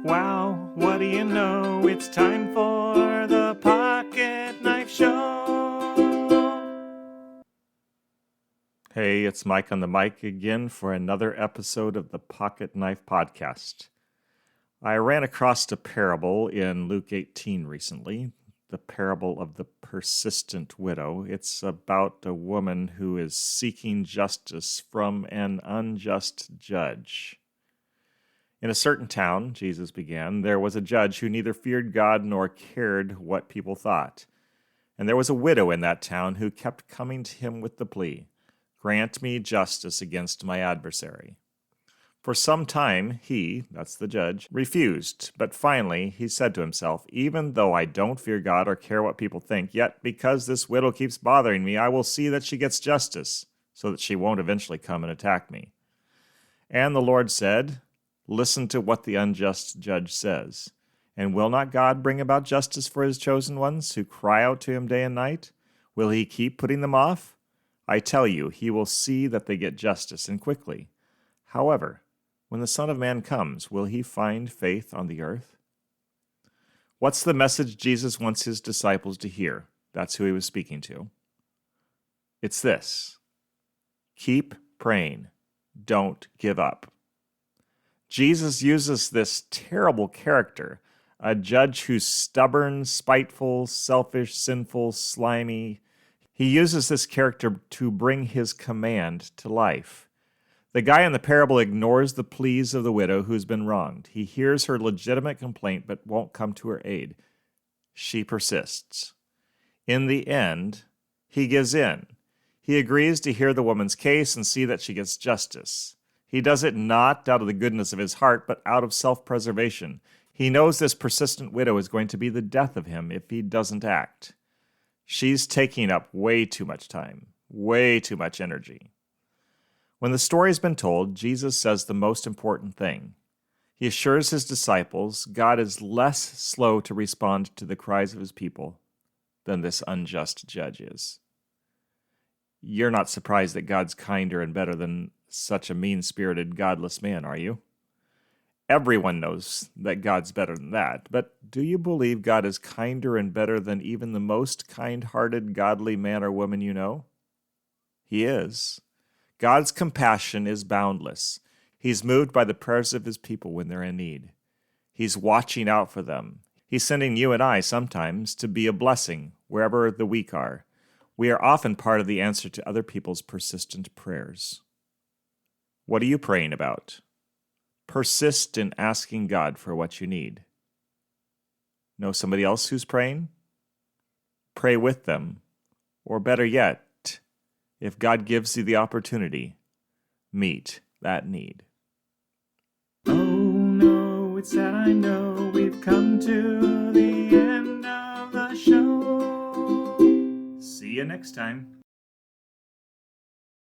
wow, what do you know? It's time for the Pocket Knife Show. Hey, it's Mike on the mic again for another episode of the Pocket Knife Podcast. I ran across a parable in Luke 18 recently, the parable of the persistent widow. It's about a woman who is seeking justice from an unjust judge. In a certain town, Jesus began, there was a judge who neither feared God nor cared what people thought. And there was a widow in that town who kept coming to him with the plea, "Grant me justice against my adversary." For some time, he, that's the judge, refused, but finally he said to himself, "Even though I don't fear God or care what people think, yet because this widow keeps bothering me, I will see that she gets justice, so that she won't eventually come and attack me." And the Lord said, "Listen to what the unjust judge says. And will not God bring about justice for his chosen ones who cry out to him day and night? Will he keep putting them off? I tell you, he will see that they get justice, and quickly. However, when the Son of Man comes, will he find faith on the earth?" What's the message Jesus wants his disciples to hear? That's who he was speaking to. It's this: keep praying. Don't give up. Jesus uses this terrible character, a judge who's stubborn, spiteful, selfish, sinful, slimy. He uses this character to bring his command to life. The guy in the parable ignores the pleas of the widow who's been wronged. He hears her legitimate complaint but won't come to her aid. She persists. In the end, he gives in. He agrees to hear the woman's case and see that she gets justice. He does it not out of the goodness of his heart, but out of self-preservation. He knows this persistent widow is going to be the death of him if he doesn't act. She's taking up way too much time, way too much energy. When the story's been told, Jesus says the most important thing. He assures his disciples God is less slow to respond to the cries of his people than this unjust judge is. You're not surprised that God's kinder and better than such a mean-spirited, godless man, are you? Everyone knows that God's better than that, but do you believe God is kinder and better than even the most kind-hearted, godly man or woman you know? He is. God's compassion is boundless. He's moved by the prayers of his people when they're in need. He's watching out for them. He's sending you and I sometimes to be a blessing wherever the weak are. We are often part of the answer to other people's persistent prayers. What are you praying about? Persist in asking God for what you need. Know somebody else who's praying? Pray with them. Or better yet, if God gives you the opportunity, meet that need. Oh no, it's sad, I know. We've come to the end of the show. See you next time.